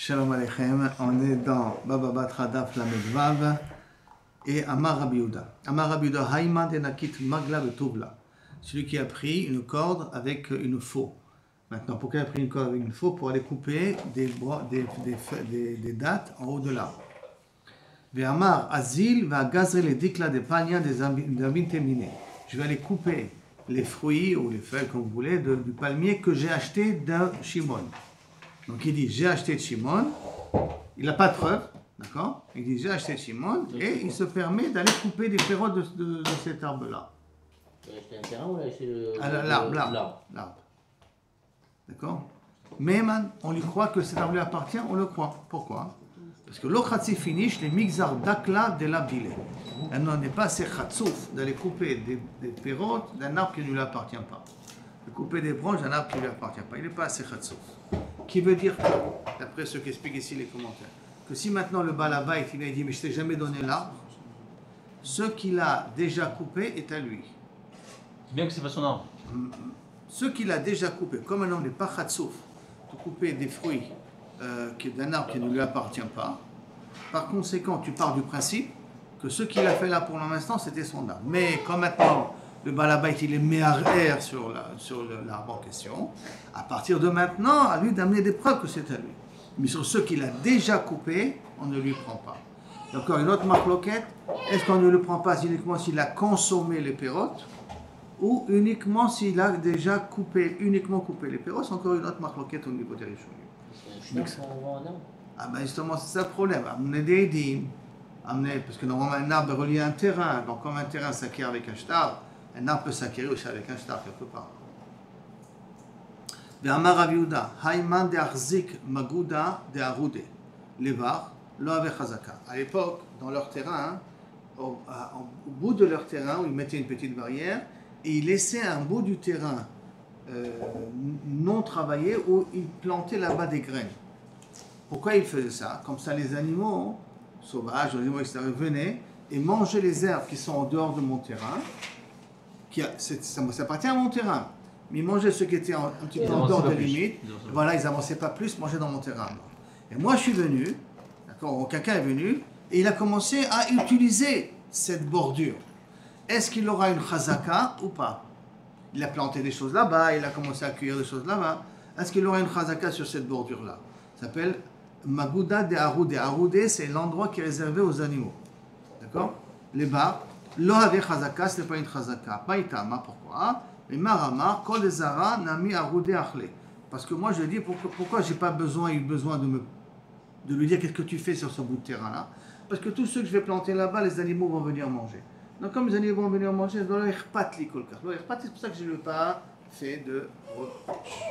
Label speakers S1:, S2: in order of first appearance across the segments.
S1: Shalom Aleichem, on est dans Baba Batra Daf Lamed Vav et Amar Rabbi Yehuda. Amar Rabbi Yehuda, Haïma denakit magla betovla. Celui qui a pris une corde avec une faux. Maintenant, pourquoi il a pris une corde avec une faux? Pour aller couper des dattes en haut de l'arbre. Ve'amar azil va gazrer les dikla des pagnas des amin terminés. Je vais aller couper les fruits ou les feuilles, comme vous voulez, du palmier que j'ai acheté d'un Shimon. Donc il dit, j'ai acheté de Shimon, il n'a pas de preuve, d'accord? Il dit, j'ai acheté de Shimon, et il se permet d'aller couper des pérodes de cet arbre-là.
S2: Il a acheté un terrain ou il a acheté
S1: L'arbre. D'accord? Mais man, on lui croit que cet arbre lui appartient, on le croit. Pourquoi? Parce que l'ochatsi finish, les mixar dakla de l'abdilé. Elle n'en est pas assez chatsouf d'aller couper des pérodes d'un arbre qui ne lui appartient pas. De couper des branches d'un arbre qui ne lui appartient pas. Il n'est pas assez chatsouf. Qui veut dire que, d'après ce qu'expliquent ici les commentaires, que si maintenant le balabait il vient et dit mais je t'ai jamais donné l'arbre, ce qu'il a déjà coupé est à lui.
S3: Bien que c'est pas son arbre.
S1: Ce qu'il a déjà coupé, comme un homme n'est pas khatsouf, de couper des fruits d'un arbre qui ne lui appartient pas, par conséquent tu pars du principe que ce qu'il a fait là pour l'instant c'était son arbre. Mais comme maintenant le balabait il est méharère sur l'arbre en question, à partir de maintenant, à lui d'amener des preuves que c'est à lui. Mais sur ce qu'il a déjà coupé, on ne lui prend pas. Encore une autre marloquette, est-ce qu'on ne le prend pas uniquement s'il a consommé les pérotes ou uniquement s'il a déjà uniquement coupé les pérotes? C'est encore une autre marloquette au niveau des Rishonim. Ah ben justement, c'est ça le problème. Amener des édim, parce que normalement un arbre est relié à un terrain, donc comme un terrain s'acquiert avec un shtar, un arbre peut s'acquérir aussi avec un shtar quelque part. Ve'amar Rabbi Yehuda, Haïman de Arzik Maguda de Arude, Levar, lo ave chazaka. À l'époque, dans leur terrain, au bout de leur terrain, où ils mettaient une petite barrière, et ils laissaient un bout du terrain non travaillé où ils plantaient là-bas des graines. Pourquoi ils faisaient ça? Comme ça, les animaux sauvages, les animaux extérieurs venaient et mangeaient les herbes qui sont en dehors de mon terrain. Ça appartient à mon terrain. Mais ils mangeaient ce qui était un petit peu en dehors de limite. Voilà, ils n'avançaient pas plus, mangeaient dans mon terrain. Et moi, je suis venu, d'accord, quelqu'un est venu, et il a commencé à utiliser cette bordure. Est-ce qu'il aura une chazaka ou pas? Il a planté des choses là-bas, il a commencé à cueillir des choses là-bas. Est-ce qu'il aura une chazaka sur cette bordure-là? Ça s'appelle Maguda de Aroudé. Aroudé, c'est l'endroit qui est réservé aux animaux. D'accord? Les bas, lo ave chazaka, ce n'est pas une chazaka. Pas itama, pourquoi? Mais marama, kol ezara nami Aroudé achle. Parce que moi je dis pourquoi j'ai pas eu besoin de lui dire qu'est-ce que tu fais sur ce bout de terrain-là? Parce que tous ceux que je vais planter là-bas, les animaux vont venir manger. Donc comme les animaux vont venir manger, c'est pour ça que je ne l'ai pas fait de reproche.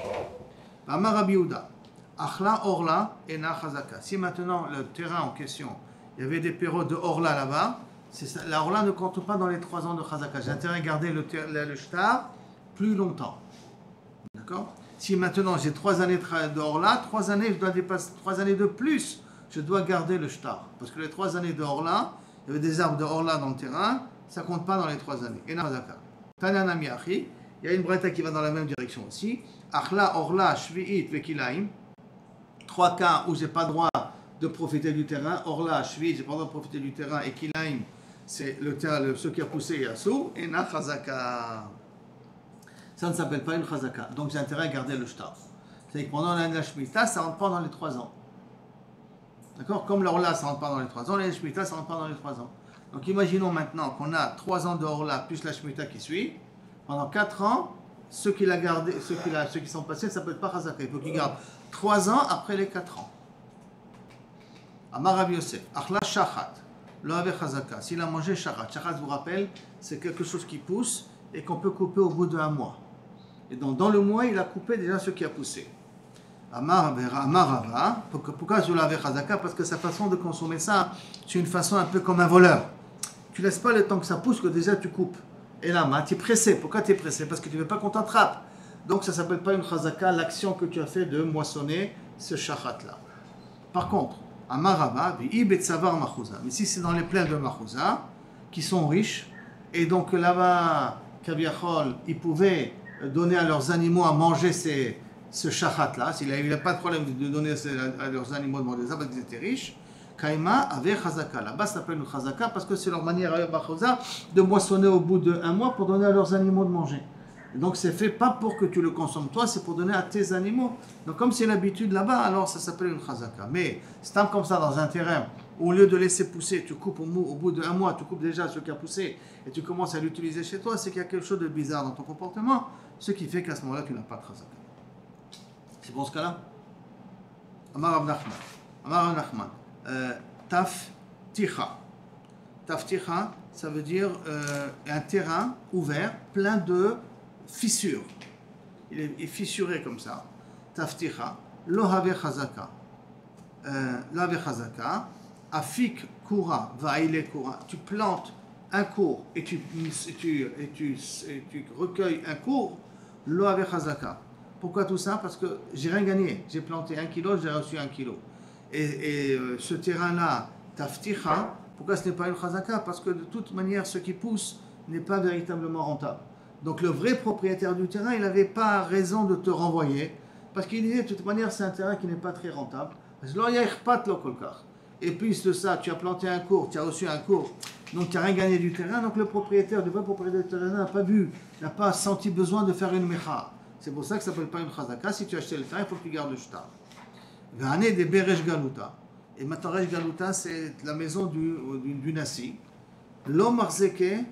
S1: Amar Rabbi Yehuda, Achla Orla ena chazaka. Si maintenant le terrain en question, il y avait des pérodes de Orla là-bas, la Orla ne compte pas dans les 3 ans de chazaka. J'ai intérêt à garder le shtar plus longtemps. D'accord? Si maintenant j'ai 3 années de Orla, 3 années, je dois dépasser 3 années de plus, je dois garder le shtar. Parce que les 3 années de Orla, il y avait des arbres de Orla dans le terrain, ça ne compte pas dans les 3 années. Et Tananami Achi, il y a une breta qui va dans la même direction aussi. Achla, Orla, Shvi'it, Vekilaim. 3 cas où je n'ai pas le droit de profiter du terrain. Orla, Shvi'it, je n'ai pas le droit de profiter du terrain. Et Kilaim, c'est ce qui a poussé Yassou. Et Na Chazaka. Ça ne s'appelle pas une Chazaka. Donc j'ai intérêt à garder le shtar. C'est-à-dire que pendant la Shemitah, ça ne rentre pas dans les 3 ans. D'accord? Comme l'Orla, ça ne rentre pas dans les 3 ans. La Shemitah, ça ne rentre pas dans les 3 ans. Donc imaginons maintenant qu'on a 3 ans de Orla plus la Shemitah qui suit. Pendant 4 ans, ceux qui sont passés, ça ne peut être pas Chazaka. Il faut qu'ils gardent 3 ans après les 4 ans. Amar Rabbi Yosef, Achla Shachat, lo ave Chazaka. S'il a mangé Shachat, Shachat, je vous rappelle, c'est quelque chose qui pousse et qu'on peut couper au bout d'1 mois. Et donc dans le mois, il a coupé déjà ce qui a poussé. Amar Rava, pourquoi je l'avais Chazaka? Parce que sa façon de consommer ça, c'est une façon un peu comme un voleur. Tu ne laisses pas le temps que ça pousse que déjà tu coupes. Et là, tu es pressé. Pourquoi tu es pressé? Parce que tu ne veux pas qu'on t'attrape. Donc ça ne s'appelle pas une Chazaka, l'action que tu as fait de moissonner ce shachat-là. Par contre, Amar Rava, mais si c'est dans les plaines de Machouza, qui sont riches, et donc là-bas, Kaviachol, ils pouvaient donner à leurs animaux à manger ce shachat-là, s'il n'avait pas de problème de donner à leurs animaux de manger ça parce qu'ils étaient riches, Kaima avait chazaka. Là-bas, ça s'appelle une chazaka parce que c'est leur manière de moissonner au bout d'un mois pour donner à leurs animaux de manger. Et donc, c'est fait pas pour que tu le consommes toi, c'est pour donner à tes animaux. Donc, comme c'est l'habitude là-bas, alors ça s'appelle une chazaka. Mais c'est comme ça dans un terrain, au lieu de laisser pousser, tu coupes au bout d'un mois, tu coupes déjà ce qui a poussé et tu commences à l'utiliser chez toi, c'est qu'il y a quelque chose de bizarre dans ton comportement, ce qui fait qu'à ce moment-là, tu n'as pas de chazaka. C'est bon ce cas-là? Amar Rav Nachman. Amar Rav Nachman. Tafticha. Tafticha, ça veut dire un terrain ouvert, plein de fissures. Il est fissuré comme ça. Tafticha. Lo have chazaka. Lo have chazaka. Afik kura, vaile kura. Tu plantes un cours et tu recueilles un cours. Lo have chazaka. Pourquoi tout ça? Parce que j'ai rien gagné. J'ai planté 1 kilo, j'ai reçu 1 kilo. Et ce terrain-là, tafticha, pourquoi ce n'est pas une chazaka? Parce que de toute manière, ce qui pousse n'est pas véritablement rentable. Donc le vrai propriétaire du terrain, il n'avait pas raison de te renvoyer, parce qu'il disait de toute manière, c'est un terrain qui n'est pas très rentable. Et puis de ça, tu as planté un cours, tu as reçu un cours, donc tu n'as rien gagné du terrain, donc le vrai propriétaire du terrain n'a pas senti besoin de faire une mecha. C'est pour ça que ça ne s'appelle pas une chazaka. Si tu as acheté le terrain, il faut que tu gardes le shtar. V'aneh de Beresh Galuta. Et maintenant, Resh Galuta, c'est la maison du Nassi. Lo marzeke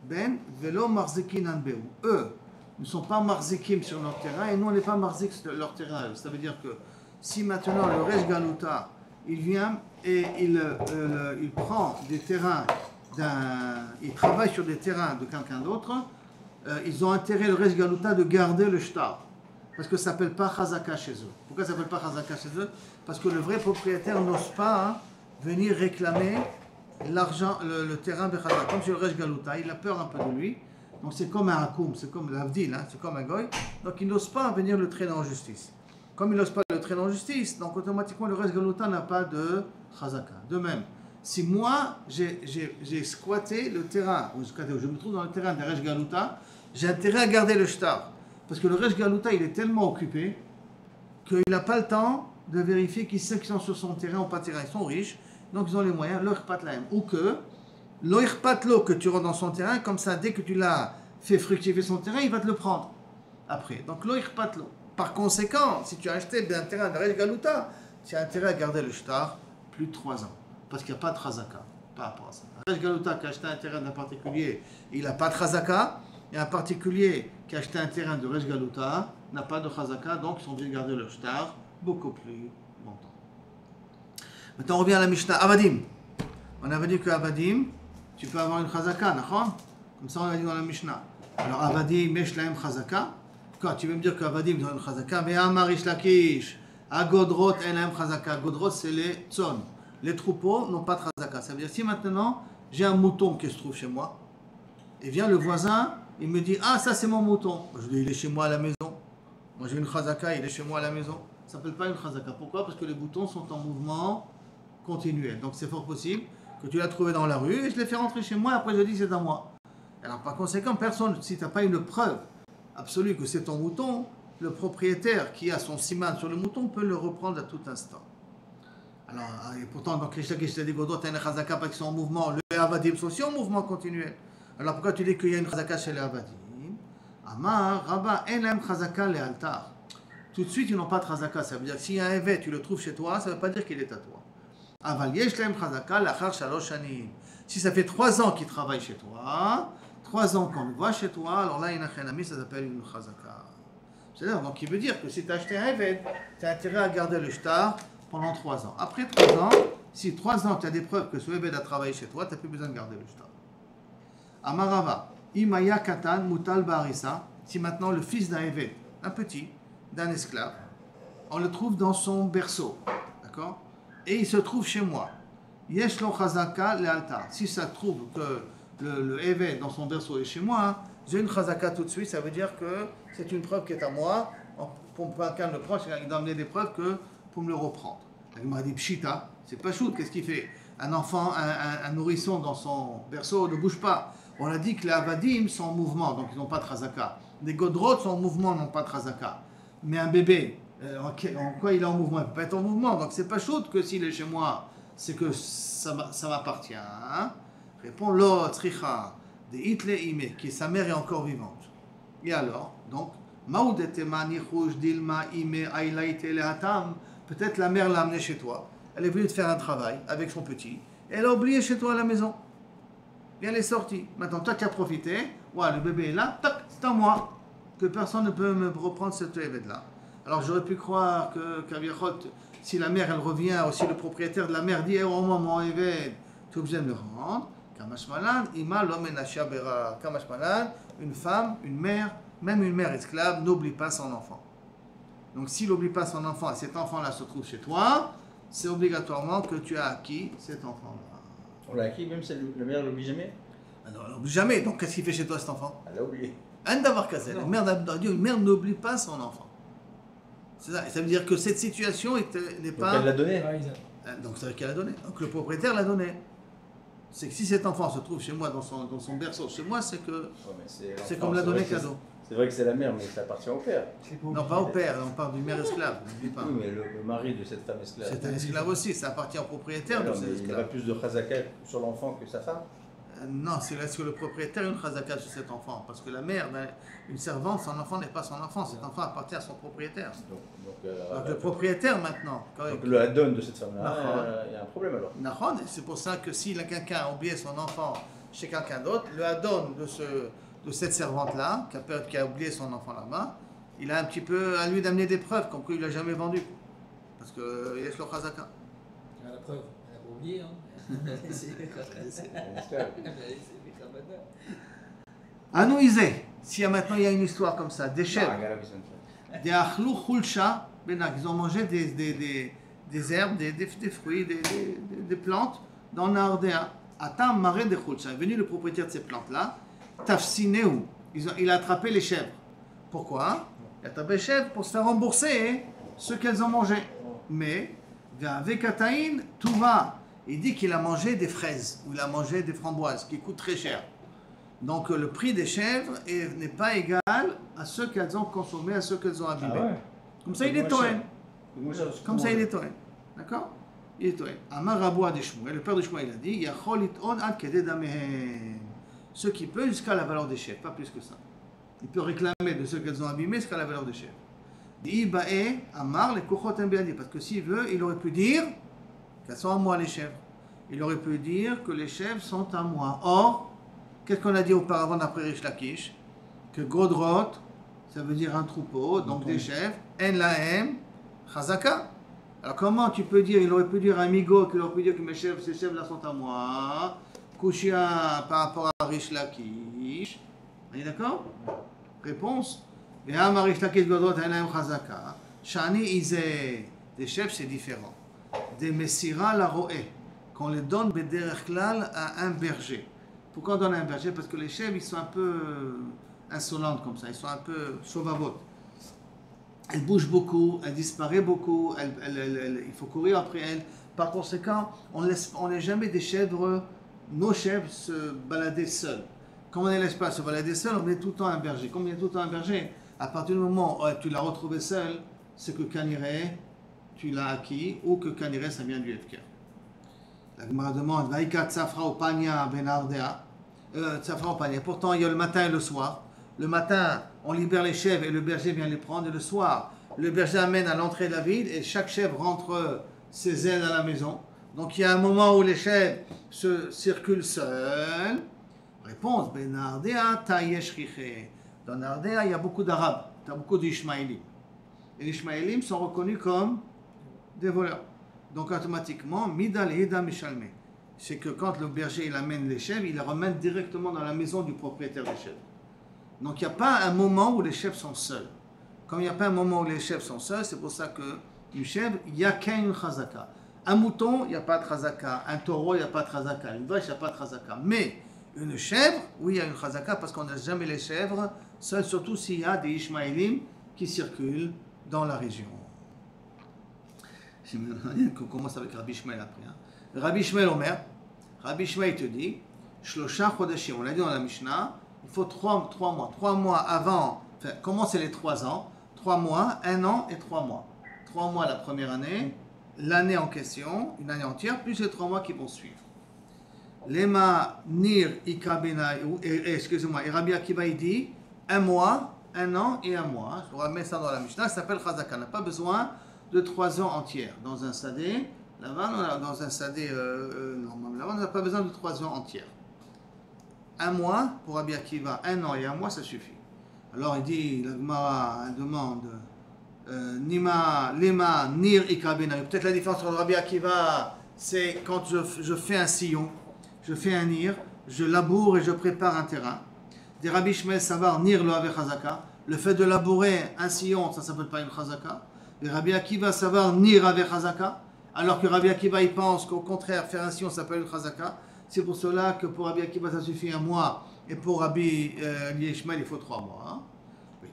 S1: ben velo marzekinan beu. Eux ne sont pas marzekim sur leur terrain et nous, on n'est pas marzik sur leur terrain. Ça veut dire que si maintenant le Resh Galuta, il vient et il prend des terrains, il travaille sur des terrains de quelqu'un d'autre, ils ont intérêt, le Resh Galuta, de garder le shtar. Parce que ça ne s'appelle pas chazaka chez eux. Pourquoi ça ne s'appelle pas chazaka chez eux? Parce que le vrai propriétaire n'ose pas venir réclamer l'argent, le terrain de chazaka. Comme sur le Resh Galuta, il a peur un peu de lui. Donc c'est comme un hakoum, c'est comme l'avdil, c'est comme un goy. Donc il n'ose pas venir le traîner en justice. Comme il n'ose pas le traîner en justice, donc automatiquement le Resh Galuta n'a pas de chazaka. De même, si moi j'ai squatté le terrain, ou je me trouve dans le terrain de Resh Galuta, j'ai intérêt à garder le shtar. Parce que le Resh Galuta, il est tellement occupé qu'il n'a pas le temps de vérifier qui c'est qui sont sur son terrain ou pas terrain. Ils sont riches, donc ils ont les moyens, lo ikhpat lahem. Ou que, lo ikhpat lo, que tu rentres dans son terrain, comme ça, dès que tu l'as fait fructifier son terrain, il va te le prendre après. Donc lo ikhpat lo. Par conséquent, si tu as acheté un terrain de Resh Galuta, tu as intérêt à garder le shtar plus de 3 ans. Parce qu'il n'y a pas de chazaka par rapport à ça. Resh Galuta qui a acheté un terrain d'un particulier, il n'a pas de chazaka. Et un particulier qui a acheté un terrain de Resh Galuta n'a pas de chazaka, donc ils sont obligés de garder leur shtar beaucoup plus longtemps. Maintenant on revient à la Mishnah. Avadim. On avait dit que Avadim, tu peux avoir une chazaka, d'accord? Comme ça on a dit dans la Mishnah. Alors Avadim, Yesh Lahem chazaka. Quoi, tu veux me dire qu'Avadim ils ont une chazaka? Mais Amar Rish Lakish, Agodrot en Lahem chazaka. Godrot c'est les tzon. Les troupeaux n'ont pas de chazaka. Ça veut dire si maintenant j'ai un mouton qui se trouve chez moi, et vient le voisin, il me dit, ah, ça c'est mon mouton. Je lui dis, il est chez moi à la maison. Moi j'ai une chazaka, il est chez moi à la maison. Ça ne s'appelle pas une chazaka. Pourquoi? Parce que les boutons sont en mouvement continuel. Donc c'est fort possible que tu l'as trouvé dans la rue et je l'ai fait rentrer chez moi et après je dis, c'est à moi. Alors par conséquent, personne, si tu n'as pas une preuve absolue que c'est ton mouton, le propriétaire qui a son siman sur le mouton peut le reprendre à tout instant. Alors, et pourtant, donc les Shakish des Godot, tu as une chazaka parce qu'ils sont en mouvement. Les Avadim sont aussi en mouvement continuel. Alors pourquoi tu dis qu'il y a une chazaka chez les Avadim? Amar, Rabba, enam chazaka le altar. Tout de suite, ils n'ont pas de chazaka. Ça veut dire que s'il y a un evet, tu le trouves chez toi, ça ne veut pas dire qu'il est à toi. Aval yesh lem chazaka lachar shalosh shanim. Si ça fait 3 ans qu'ils travaillent chez toi, 3 ans qu'on le voit chez toi, alors là, il ça s'appelle une chazaka. C'est-à-dire, donc il veut dire que si tu as acheté un evet, tu as intérêt à garder le shtar pendant 3 ans. Après 3 ans, si 3 ans tu as des preuves que ce evet a travaillé chez toi, tu n'as plus besoin de garder le shtar. Amarava, Imaya Katan Mutal Barissa, si maintenant le fils d'un évêque, un petit, d'un esclave, on le trouve dans son berceau, d'accord? Et il se trouve chez moi. Yesh lo chazaka le altar. Si ça trouve que le évêque dans son berceau est chez moi, j'ai une chazaka tout de suite, ça veut dire que c'est une preuve qui est à moi. Pour quelqu'un le prend, il doit amener des preuves pour me le reprendre. Il m'a dit pshita, c'est pas chou, qu'est-ce qu'il fait? Un enfant, un nourrisson dans son berceau ne bouge pas. On a dit que les Avadim sont en mouvement, donc ils n'ont pas de chazaka. Les Godrot sont en mouvement, n'ont pas de chazaka. Mais un bébé, en quoi il est en mouvement? Il ne peut pas être en mouvement. Donc c'est pas chaud que s'il est chez moi, c'est que ça m'appartient. Hein? Répond Lo Tzricha de Hitle Ime, qui sa mère est encore vivante. Et alors, donc, peut-être la mère l'a amené chez toi. Elle est venue te faire un travail avec son petit. Et elle a oublié chez toi à la maison. Et elle est sortie. Maintenant, toi qui as profité, ouais, le bébé est là, tac, c'est à moi. Que personne ne peut me reprendre cette évêque-là. Alors j'aurais pu croire que si la mère elle revient, ou si le propriétaire de la mère dit au moment évêque, tu es obligé de me rendre. Kamashmalan, ima lomenashia bera. Kamashmalan, une femme, une mère, même une mère esclave, n'oublie pas son enfant. Donc s'il n'oublie pas son enfant et cet enfant-là se trouve chez toi, c'est obligatoirement que tu as acquis cet enfant-là.
S3: On l'a acquis, même si la mère ne l'oublie jamais.
S1: Alors, elle n'oublie jamais. Donc qu'est-ce qu'il fait chez toi cet enfant?
S3: Elle l'a oublié.
S1: Un d'avoir casé. La mère une mère n'oublie pas son enfant. C'est ça. Et ça veut dire que cette situation n'est pas.
S3: Donc elle l'a donné.
S1: Donc ça veut dire qu'elle l'a donné. Donc le propriétaire l'a donné. C'est que si cet enfant se trouve chez moi, dans son berceau, chez moi, c'est que c'est comme l'a donné cadeau.
S3: C'est vrai que c'est la mère, mais ça appartient au père.
S1: Non, pas au père, on parle d'une mère esclave.
S3: Oui, mais le mari de cette femme esclave.
S1: C'est un esclave aussi, ça appartient au propriétaire de cet
S3: Il
S1: esclave.
S3: aurait plus de chazaka sur l'enfant que sa femme.
S1: Non, c'est là que le propriétaire a une chazaka sur cet enfant. Parce que la mère, une servante, son enfant n'est pas son enfant. Cet enfant appartient à son propriétaire. Donc le propriétaire maintenant.
S3: Donc le hadon de cette femme-là, il y a un problème alors.
S1: Nahon, c'est pour ça que si quelqu'un a oublié son enfant chez quelqu'un d'autre, le hadon de cette servante-là, qui a oublié son enfant là-bas, il a un petit peu à lui d'amener des preuves, comme qu'il ne l'a jamais vendu. Parce qu'il y a le chazaka.
S4: La preuve, elle n'a pas oublié. Hein.
S1: Anouisé, si maintenant il y a une histoire comme ça, des chèvres, des achlou khulcha, ils ont mangé des herbes, des fruits, des plantes dans Nardéa. Atam maré de khulcha. Est venu le propriétaire de ces plantes-là, tafsineu. Il a attrapé les chèvres. Pourquoi? Il a attrapé les chèvres pour se faire rembourser ce qu'elles ont mangé. Mais, avec Ataïn, tout va. Il dit qu'il a mangé des fraises ou il a mangé des framboises qui coûtent très cher. Donc le prix des chèvres n'est pas égal à ceux qu'elles ont consommés, à ceux qu'elles ont abîmés. Ah ouais. Comme ça, il est tohen. Comme ça, il est tohen. D'accord? Il est tohen. Amar Rabou Adeshmouel, le père de Shmuel, il a dit Yachol it'on ad kedeh damehen. Ce qui peut jusqu'à la valeur des chèvres, pas plus que ça. Il peut réclamer de ceux qu'elles ont abîmés jusqu'à la valeur des chèvres. Di'iba'e Amar les kochot embiadi. Parce que s'il veut, il aurait pu dire qu'elles sont à moi les chèvres. Il aurait pu dire que les chèvres sont à moi. Or, qu'est-ce qu'on a dit auparavant d'après Rish Lakish? Que Godrot, ça veut dire un troupeau, donc des chèvres. En lahem, chazaka. Alors comment tu peux dire, il aurait pu dire à Migo, qu'il aurait pu dire que ces chèvres-là sont à moi. Kushia par rapport à Rish Lakish. On est d'accord? Réponse. Et à Rish Lakish, Godrot, en lahem, chazaka. Shani izé. Des chèvres, c'est différent. Des messira la roé, qu'on les donne bederech klal à un berger. Pourquoi on donne à un berger? Parce que les chèvres, ils sont un peu insolentes comme ça, ils sont un peu sauvavotes. Elles bougent beaucoup, elles disparaissent beaucoup, il faut courir après elles. Par conséquent, on ne laisse jamais nos chèvres se balader seules. Comme on ne les laisse pas se balader seules, on met tout le temps un berger. Comme il y a tout le temps un berger, à partir du moment où tu l'as retrouvé seule, c'est que Kaniré, tu l'as acquis, ou que Kaniré, ça vient du Efker. La Gemara demande, Vaïka Tsafra ou Pania ben Ardea. Tsafra ou Pania. Pourtant, il y a le matin et le soir. Le matin, on libère les chèvres et le berger vient les prendre. Et le soir, le berger amène à l'entrée de la ville et chaque chèvre rentre ses ailes à la maison. Donc, il y a un moment où les chèvres se circulent seuls. Réponse, ben Ardea Tayesh Riche. Dans Ardea, il y a beaucoup d'Arabes. Il y a beaucoup d'Ishmaélim. Et les Ishmaélim sont reconnus comme des voleurs. Donc automatiquement, Mida Lehida Mishalme. C'est que quand le berger il amène les chèvres, il les ramène directement dans la maison du propriétaire des chèvres. Donc il n'y a pas un moment où les chèvres sont seuls. Comme il n'y a pas un moment où les chèvres sont seuls, c'est pour ça qu'une chèvre, il n'y a qu'une chazaka. Un mouton, il n'y a pas de chazaka. Un taureau, il n'y a pas de chazaka. Une vache, il n'y a pas de chazaka. Mais une chèvre, oui, il y a une chazaka parce qu'on n'a jamais les chèvres seules, surtout s'il y a des Ishmaélim qui circulent dans la région. On commence avec Rabbi Shmuel après. Rabbi Shmuel Omer, Rabbi Shmuel te dit, Shlosha Chodeshim, on l'a dit dans la Mishnah, il faut 3 mois. 3 mois avant, enfin, comment c'est les 3 ans? 3 mois, 1 an et 3 mois. 3 mois la première année, l'année en question, une année entière, plus les 3 mois qui vont suivre. Lema nir ikabena, excusez-moi, et Rabbi Akiva il dit 1 mois, 1 an et 1 mois. Je vous remets ça dans la Mishnah, ça s'appelle Chazaka. On n'a pas besoin de 3 ans entières. Dans un sadé, là-bas, dans un sadé, normalement, là-bas, on n'a pas besoin de 3 ans entières. 1 mois pour Rabbi Akiva, 1 an et 1 mois, ça suffit. Alors il dit, la Gemara demande Nima, Lema, Nir, Ikabena. Peut-être la différence entre Rabbi Akiva, c'est quand je fais un sillon, je fais un Nir, je laboure et je prépare un terrain. Des Rabbi Shmuel Savar, Nir lo ave Chazaka. Le fait de labourer un sillon, ça ne s'appelle pas une Chazaka. Des Rabbi Akiva Savar, Nir ave Chazaka. Alors que Rabbi Akiva, il pense qu'au contraire, faire un sillon, ça s'appelle une Chazaka. C'est pour cela que pour Rabbi Akiva, ça suffit 1 mois. Et pour Rabbi Yishmael, il faut 3 mois. Hein.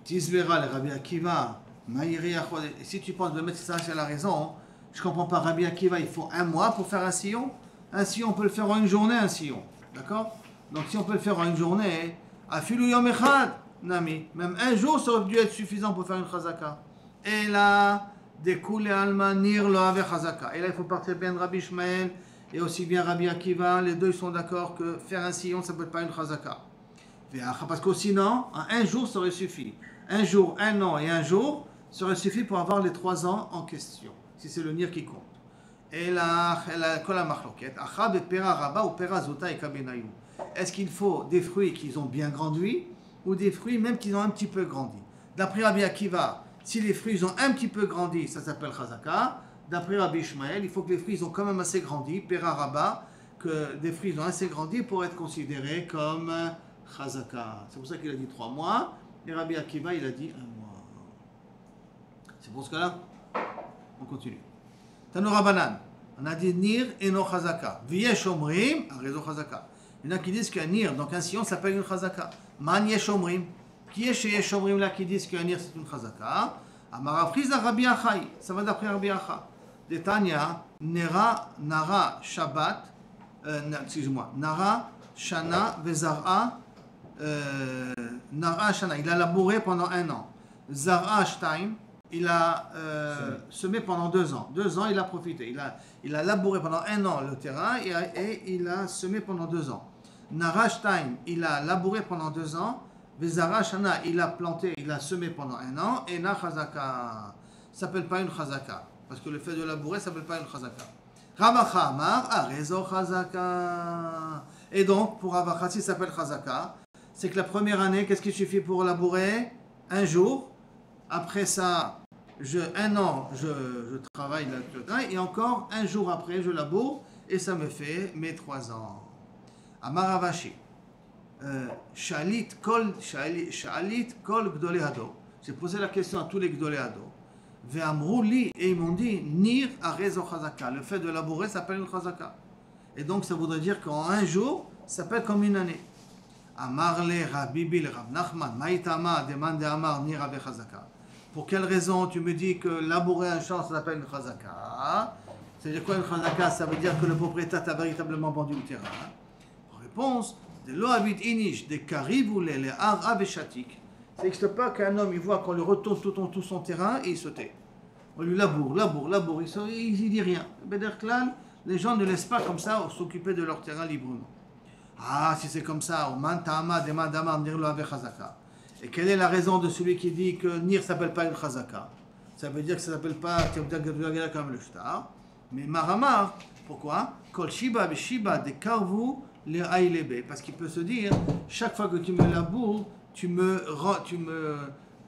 S1: Tisvera, le Rabbi Akiva, et si tu penses de mettre ça à la raison, je ne comprends pas. Rabbi Akiva, il faut 1 mois pour faire un sillon. Un sillon, on peut le faire en une journée, un sillon. D'accord? Donc si on peut le faire en une journée, afilu yom echad, nami, même un jour, ça aurait dû être suffisant pour faire une chazaka. Et là, découle alma nir lo ave chazaka. Et là, il faut partir bien de Rabbi Ishmael et aussi bien Rabbi Akiva. Les deux sont d'accord que faire un sillon, ça ne peut pas être une chazaka. Parce que sinon, un jour, ça aurait suffi. Un jour, 1 an et 1 jour, ça aurait suffi pour avoir les 3 ans en question, si c'est le nir qui compte. Et là, kola machloket, achab et pera rabba ou pera zota et kabenayou. Est-ce qu'il faut des fruits qui ont bien grandi ou des fruits même qui ont un petit peu grandi? D'après Rabbi Akiva, si les fruits ont un petit peu grandi, ça s'appelle chazaka. D'après Rabbi Ishmael, il faut que les fruits ont quand même assez grandi, pera rabba, que des fruits ont assez grandi pour être considérés comme chazaka. C'est pour ça qu'il a dit 3 mois. Et Rabbi Akiva, il a dit 1 mois. C'est pour ce cas-là. On continue. Tanura Banan. On a dit Nir et no Chazaka. Viesh Omrim, a raison Chazaka. Il y en a qui disent qu'un Nir, donc un sillon, s'appelle une Chazaka. Man Yesh Omrim. Qui est chez Yesh Omrim là qui disent qu'un Nir c'est une Chazaka? Amarafriza Rabbi Achai. Ça va d'après Rabbi Achai. Detania, Nara Shabbat. Excusez-moi. Nara Shana Vezara. Nara Shana, il a labouré pendant 1 an. Zara Shtaim, il a semé pendant 2 ans. 2 ans, il a profité. Il a labouré pendant 1 an le terrain et il a semé pendant 2 ans. Nara Shtaim, il a labouré pendant 2 ans. Zara Shana, il a planté, il a semé pendant 1 an. Et Na Chazaka, ça s'appelle pas une Chazaka. Parce que le fait de labourer, ça s'appelle pas une Chazaka. Ravacha Amar, Arezo Chazaka. Et donc, pour Ravacha, si ça s'appelle Chazaka, c'est que la première année, qu'est-ce qu'il suffit pour labourer? 1 jour. Après ça, 1 an, je travaille le terrain. Et encore 1 jour après, je laboure. Et ça me fait mes 3 ans. Amaravashi. Shalit kol gdolei hado. J'ai posé la question à tous les gdolei hado. Ve'amrouli, et ils m'ont dit, Nir arezo chazaka. Le fait de labourer s'appelle une chazaka. Et donc ça voudrait dire qu'en 1 jour, ça s'appelle comme une année. Amarle Rabibil Rav Nachman, Maïtama demande Amar Nir ave chazaka. Pour quelle raison tu me dis que labourer un champ ça s'appelle une chazaka? C'est-à-dire quoi une chazaka? Ça veut dire que le propriétaire t'a véritablement vendu le terrain. Réponse, de l'oavit inish, de kariboule, les ara veshatik. Ça n'existe pas qu'un homme il voit qu'on lui retourne tout son terrain et il se tait. On lui laboure, il dit rien. Bederklal, les gens ne laissent pas comme ça s'occuper de leur terrain librement. Ah, si c'est comme ça, et quelle est la raison de celui qui dit que Nir ne s'appelle pas une chazaka? Ça veut dire que ça ne s'appelle pas comme le shtar. Mais Maramar, pourquoi? Kol shiba beshiba de karvu le ailebe. Parce qu'il peut se dire, chaque fois que tu me laboures, tu me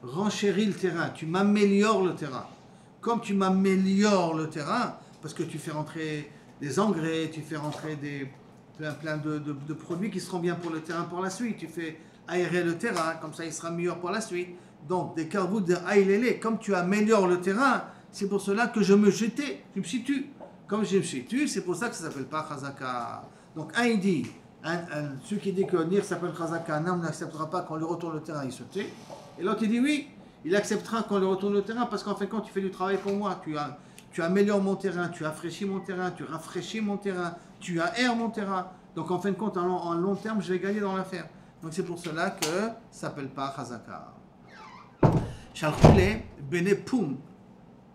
S1: renchéris le terrain, tu m'améliores le terrain. Comme tu m'améliores le terrain, parce que tu fais rentrer des engrais, tu fais rentrer plein de produits qui seront bien pour le terrain pour la suite. Tu fais aérer le terrain, comme ça il sera meilleur pour la suite. Donc, des carvous de aïlélé, comme tu améliores le terrain, c'est pour cela que je me situe. Comme je me situe, c'est pour ça que ça ne s'appelle pas chazaka. Donc, un il dit, celui qui dit que Nir s'appelle chazaka, un homme n'acceptera pas qu'on lui retourne le terrain, il se tait. Et l'autre il dit oui, il acceptera qu'on lui retourne le terrain parce qu'en fin de compte, tu fais du travail pour moi. Tu améliores mon terrain, tu rafraîchis mon terrain, tu rafraîchis mon terrain, tu aères mon terrain. Donc en fin de compte, en long terme, je vais gagner dans l'affaire. Donc c'est pour cela que ça ne s'appelle pas chazaka. Shalchoule, Bene Poum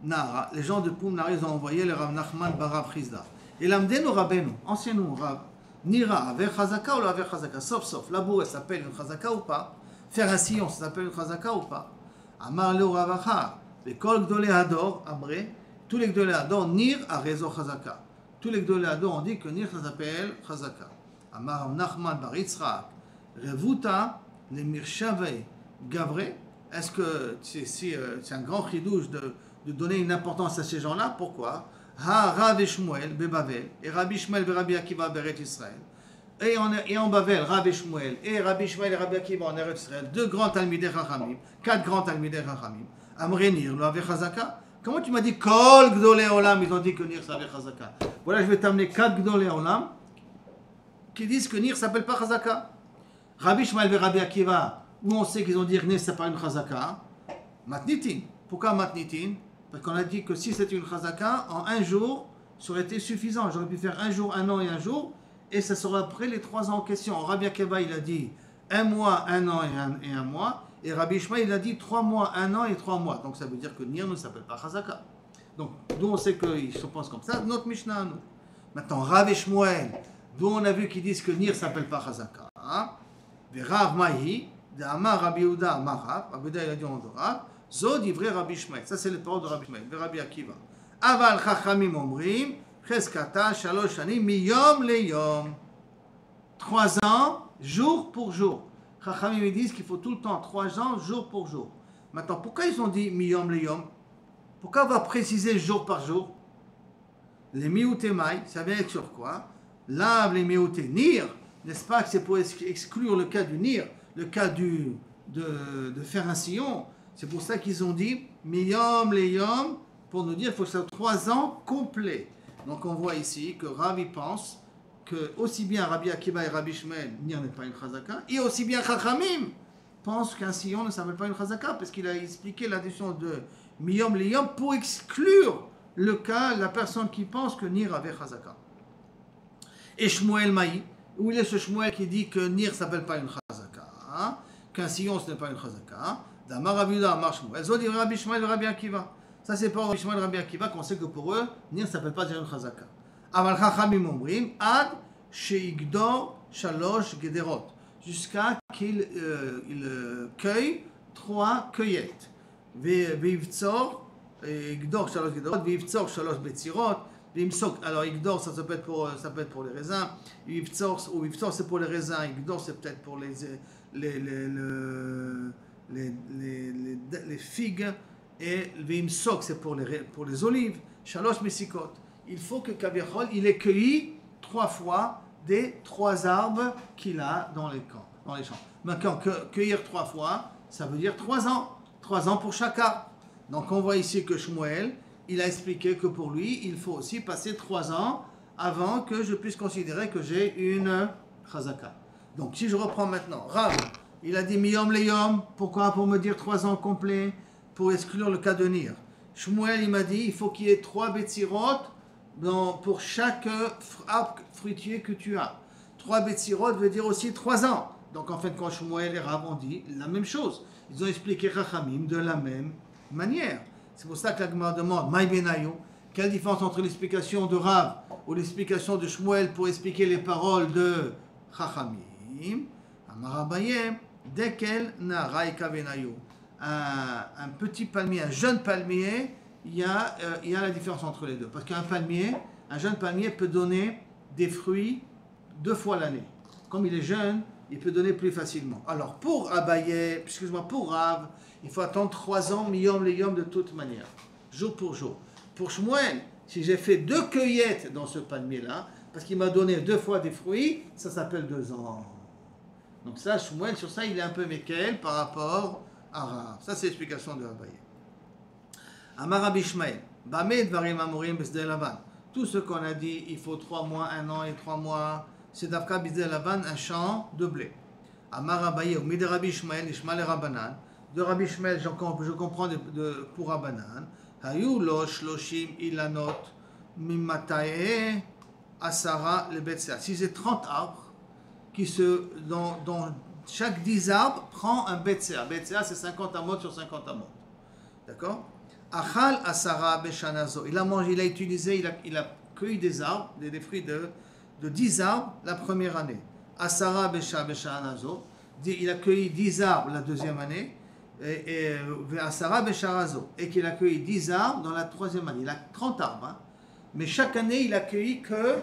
S1: Nara. Les gens de Poum Nara, ils ont envoyé le Rav Nachman bar Rav Chizda. Et l'amdenu Rabbeinu, ancien-nous, Rav, Nira, avec Chazaka ou la avec Chazaka, sauf, labourer, ça s'appelle une Chazaka ou pas? Faire un sillon, ça s'appelle une Chazaka ou pas? Amar le Ravacha, les Kol Gdolé Hador, Abré, tous les Gdolé Hador, Nir a réseau Chazaka. Tous les Gdolé Hador ont dit que Nir, ça s'appelle Chazaka. Amar Nachman bar Yitzchak, Revuta, les Mirshave Gavré. Est-ce que c'est un grand chidouche de donner une importance à ces gens-là? Pourquoi? Ha Rav et Shmuel Bebavel et Rabbi Shmuel et Rabbi Akiva Beret Israël. Et en Bavel, Rav et Shmuel et Rabbi Shmuel et Rabbi Akiva en Eretz Israël, deux grands Talmidei Chachamim, quatre grands Talmidei Chachamim. Amrenir, lo avait Chazaka. Comment tu m'as dit Kol Gdolei Olam, ils ont dit que Nir ça avait Chazaka. Voilà, je vais t'amener quatre Gdolei Olam qui disent que Nir s'appelle pas Chazaka. Rabbi Shmuel et Rabbi Akiva, où on sait qu'ils ont dit que Nir c'est pas une Chazaka. Matnitin. Pourquoi Matnitin? Parce qu'on a dit que si c'était une chazaka, en un jour, ça aurait été suffisant. J'aurais pu faire un jour, un an et un jour, et ça serait après les 3 ans en question. Rabbi Akiva, il a dit 1 mois, 1 an et un mois, et Rabbi Shmuel, il a dit 3 mois, 1 an et 3 mois. Donc ça veut dire que Nir ne s'appelle pas chazaka. Donc d'où on sait qu'ils se pensent comme ça, notre Mishnah à nous. Maintenant, Rav et Shmuel, d'où on a vu qu'ils disent que Nir ne s'appelle pas chazaka. Et Rav Mahi, de Amar Rabbi Yehuda, Amar Rav, Rabbi Yehuda, il a dit en Rav, Zod ivrei Rabbi Shmuel. Ça, c'est le parole de Rabbi Shmuel, de Rabbi Akiva. Aval chachamim omrim, cheskata shalosh shanim miyom leyom. 3 ans, jour pour jour. Chachamim, ils disent qu'il faut tout le temps 3 ans, jour pour jour. Maintenant, pourquoi ils ont dit miyom leyom? Pourquoi on va préciser jour par jour? Les mioutémaï, ça vient être sur quoi? Lave les miouté nir, n'est-ce pas que c'est pour exclure le cas du nir, le cas de faire un sillon? C'est pour ça qu'ils ont dit Miyom Leyom, pour nous dire qu'il faut que ça soit 3 ans complets. Donc on voit ici que Ravi pense que aussi bien Rabbi Akiva et Rabbi Shmuel Nir n'est pas une chazaka, et aussi bien Chachamim pense qu'un sillon ne s'appelle pas une chazaka, parce qu'il a expliqué la décision de Miyom Leyom pour exclure le cas, la personne qui pense que Nir avait chazaka. Et Shmuel Maï, où il est ce Shmuel qui dit que Nir ne s'appelle pas une chazaka, hein, qu'un sillon ce n'est pas une chazaka. D'Amar Rabbi Yehuda, Amar Shmuel. Zod ivrei Rabbi Shmuel et Rabbi Akiva. Ça c'est pas Rabbi Shmuel et Rabbi Akiva qu'on sait que pour eux, Nir ne s'appelle pas déjà une chazaka. Aval chachamim omrim ad sheigdor shalosh gederot. Jusqu'à qu'il cueille 3 cueillettes. Veivtzor, igdor shalosh gederot, veivtzor shalosh betzirot. Veimsok, alors igdor ça peut être pour les raisins. Veivtzor c'est pour les raisins. Igdor c'est peut-être pour les figues, et Vimsok c'est pour les olives. Shalosh Mesikot. Il faut que Kaviachol il ait cueilli 3 fois des 3 arbres qu'il a dans les champs. Maintenant, cueillir 3 fois, ça veut dire 3 ans. 3 ans pour chaque arbre. Donc on voit ici que Shmuel, il a expliqué que pour lui, il faut aussi passer 3 ans avant que je puisse considérer que j'ai une chazaka. Donc si je reprends maintenant, Rav, il a dit Miyom Leyom, pourquoi? Pour me dire 3 ans complets, pour exclure le cas de Nir. Shmuel, il m'a dit, il faut qu'il y ait 3 betzirot pour chaque arbre fruitier que tu as. 3 betzirot veut dire aussi 3 ans. Donc en fait, quand Shmuel et Rav ont dit la même chose, ils ont expliqué Chachamim de la même manière. C'est pour ça que la Gemara demande, Maï Benayu, quelle différence entre l'explication de Rav ou l'explication de Shmuel pour expliquer les paroles de Chachamim? Amar Abaye, Dekel Naraika Benayu. Un petit palmier, un jeune palmier, il y a la différence entre les deux. Parce qu'un jeune palmier peut donner des fruits 2 fois l'année. Comme il est jeune, il peut donner plus facilement. Alors pour Abaye, pour Rav, il faut attendre 3 ans, Miyom Leyom de toute manière, jour pour jour. Pour Shmuel, si j'ai fait 2 cueillettes dans ce palmier-là, parce qu'il m'a donné 2 fois des fruits, ça s'appelle 2 ans. Donc ça, Shmuel, sur ça, il est un peu méquel par rapport à Rav. Ça, c'est l'explication de Abaye. Amar Rabbi Shmuel, Bameh Dvarim Amorim Besdei Lavan. Tout ce qu'on a dit, il faut 3 mois, 1 an et 3 mois, c'est Davka Besdei Lavan, un champ de blé. Amar Abaye, Mide Rabbi Shmuel, Ishmael Rabbanan. De Rabbi Shmuel, je comprends pour Rabbanan. Hayu lo shloshim ilanot mimatae asara le betzea. Si c'est 30 arbres, dont chaque 10 arbres prend un betzea. Betzea, c'est 50 amot sur 50 amot. D'accord? Achal asara beshanazo. Il a mangé, il a utilisé, il a cueilli des arbres, des fruits de 10 arbres la première année. Asara beshanazo. Il a cueilli 10 arbres la deuxième année. Et asara besharazo. Et qu'il a cueilli 10 arbres dans la troisième année. Il a 30 arbres. Hein. Mais chaque année, il a cueilli que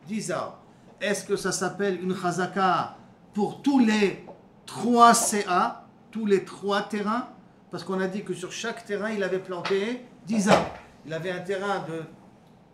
S1: 10 arbres. Est-ce que ça s'appelle une chazaka pour tous les 3 CA, tous les 3 terrains? Parce qu'on a dit que sur chaque terrain, il avait planté 10 arbres. Il avait un terrain de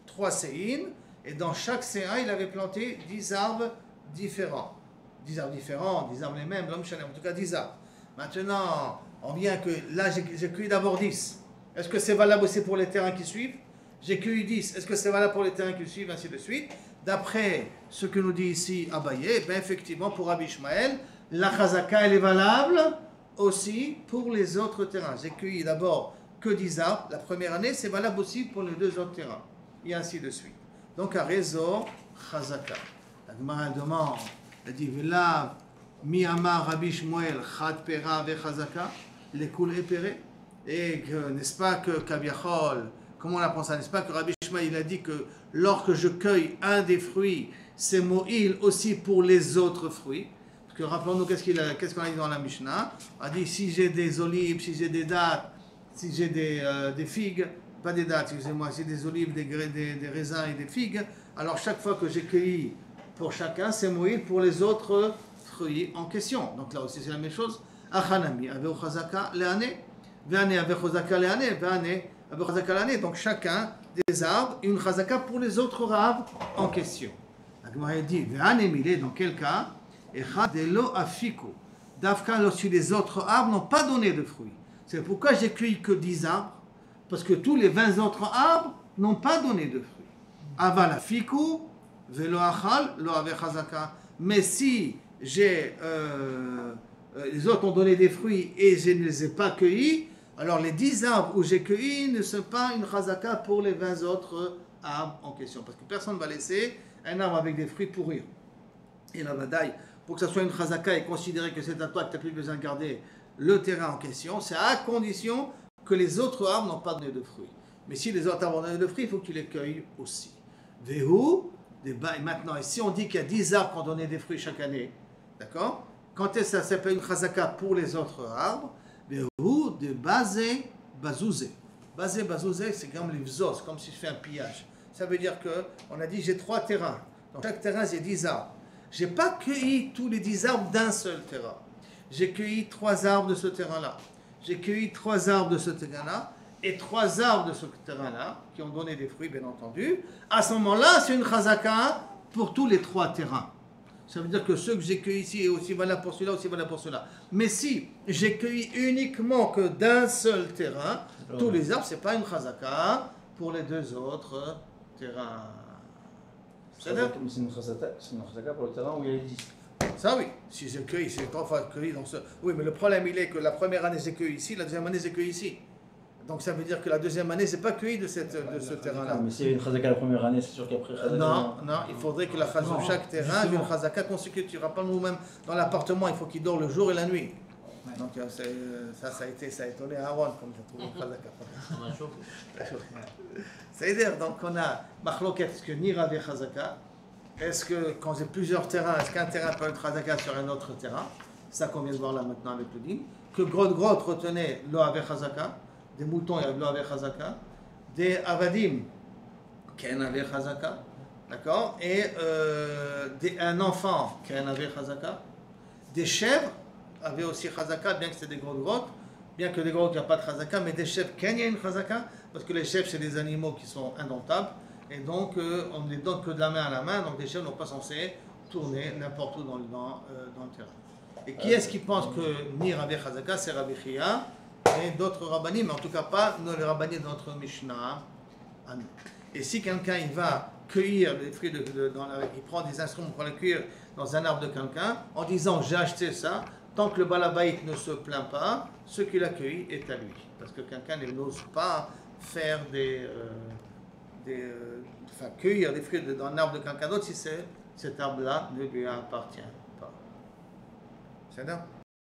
S1: 3 CI, et dans chaque CA, il avait planté 10 arbres différents. 10 arbres différents, 10 arbres les mêmes, l'homme chanel, en tout cas 10 arbres. Maintenant, on vient que là, j'ai cueilli d'abord 10. Est-ce que c'est valable aussi pour les terrains qui suivent? J'ai cueilli 10. Est-ce que c'est valable pour les terrains qui suivent, ainsi de suite? D'après ce que nous dit ici Abaye, ben effectivement, pour Rabbi Ishmael, la chazaka, elle est valable aussi pour les autres terrains. J'ai cueilli d'abord que 10 arbres. La première année, c'est valable aussi pour les 2 autres terrains. Et ainsi de suite. Donc, à réseau, chazaka. La Gemara demande, elle dit, Vela, mi amar Rabbi Shmuel, chad pera ve chazaka, les coul épéré. Et que, n'est-ce pas que Kabiachol, comment on apprend ça, n'est-ce pas que Rabbi Shmuel, il a dit que lorsque je cueille un des fruits, c'est mo'il aussi pour les autres fruits. Parce que rappelons-nous, qu'est-ce qu'on a dit dans la Mishnah? On a dit, si j'ai des olives, si j'ai des dattes, si j'ai des figues, pas des dattes, excusez-moi, si j'ai des olives, des raisins et des figues, alors chaque fois que j'ai cueilli pour chacun, c'est moïl pour les autres fruits en question. Donc là aussi, c'est la même chose. Achanami, avec chazaka l'année, v'année avec chazaka l'année, v'année avec chazaka l'année. Donc chacun des arbres, une chazaka pour les autres arbres en question. La Gemara dit, v'année milé, dans quel cas? Dafka, lorsque les autres arbres n'ont pas donné de fruits. C'est pourquoi j'ai cueilli que 10 arbres, parce que tous les 20 autres arbres n'ont pas donné de fruits. Aval afiku, velo achal, lo ave chazaka. Mais si les autres ont donné des fruits et je ne les ai pas cueillis, alors les 10 arbres où j'ai cueilli ne sont pas une chazaka pour les 20 autres arbres en question. Parce que personne ne va laisser un arbre avec des fruits pourrir. Et la badaille, pour que ça soit une chazaka et considérer que c'est à toi que tu n'as plus besoin de garder le terrain en question, c'est à condition que les autres arbres n'ont pas donné de fruits. Mais si les autres arbres ont donné de fruits, il faut que tu les cueilles aussi. Vehu, maintenant, et si on dit qu'il y a 10 arbres qui ont donné des fruits chaque année, d'accord? Quand est-ce que ça s'appelle une chazaka pour les autres arbres? Vehu, de basé, bazouzé. Basé, bazouzé, c'est comme les vzos, comme si je fais un pillage. Ça veut dire qu'on a dit j'ai 3 terrains. Dans chaque terrain, j'ai 10 arbres. Je n'ai pas cueilli tous les 10 arbres d'un seul terrain. J'ai cueilli 3 arbres de ce terrain-là. J'ai cueilli 3 arbres de ce terrain-là et 3 arbres de ce terrain-là qui ont donné des fruits, bien entendu. À ce moment-là, c'est une chazaka pour tous les 3 terrains. Ça veut dire que ceux que j'ai cueillis ici est aussi valable pour celui-là, aussi valable pour cela. Mais si j'ai cueilli uniquement que d'un seul terrain, tous les arbres, ce n'est pas une chazaka pour les 2 autres terrains.
S3: C'est une chazaka pour le terrain où il y a les 10.
S1: Ça oui, si j'ai cueilli, c'est 3 fois cueilli dans ce... Oui, mais le problème il est que la première année j'ai cueilli ici, la deuxième année j'ai cueilli ici. Donc ça veut dire que la deuxième année c'est pas cueilli de ce terrain-là.
S3: Mais s'il y a une chazaka la première année, c'est sûr qu'après chazaka...
S1: Non, il faudrait que la phase de chaque terrain ait une chazaka consécutive. Rappelle-nous même dans l'appartement, il faut qu'il dort le jour et la nuit. Ouais. Donc ça a étonné Aaron comme j'ai trouvé une chazaka. C'est-à-dire, donc on a Machloket, est-ce que Nira ve chazaka? Est-ce que quand j'ai plusieurs terrains, est-ce qu'un terrain peut être chazaka sur un autre terrain? Ça qu'on vient de voir là maintenant avec le din. Que Grotte retenait lo ave chazaka, des moutons il y avait lo ave chazaka, des avadim ken ave chazaka, d'accord? Et un enfant ken ave chazaka, des chèvres avaient aussi chazaka, bien que c'était des grottes, bien que des grottes il n'y a pas de chazaka, mais des chèvres ken il y a une chazaka, parce que les chèvres c'est des animaux qui sont indomptables. Et donc, on ne les donne que de la main à la main, donc les chèvres n'ont pas censé tourner n'importe où dans le terrain. Et qui est-ce qui pense que ni Rabbi Chazaka, c'est Rabbi Chia et d'autres rabbanim, mais en tout cas pas les rabbanim de notre Mishnah. Et si quelqu'un il va cueillir les fruits, il prend des instruments pour les cueillir dans un arbre de quelqu'un, en disant j'ai acheté ça, tant que le balabaït ne se plaint pas, ce qu'il a cueilli est à lui. Parce que quelqu'un n'ose pas faire cueillir des fruits dans un arbre de quelqu'un d'autre si cet arbre-là ne lui appartient pas. C'est ça?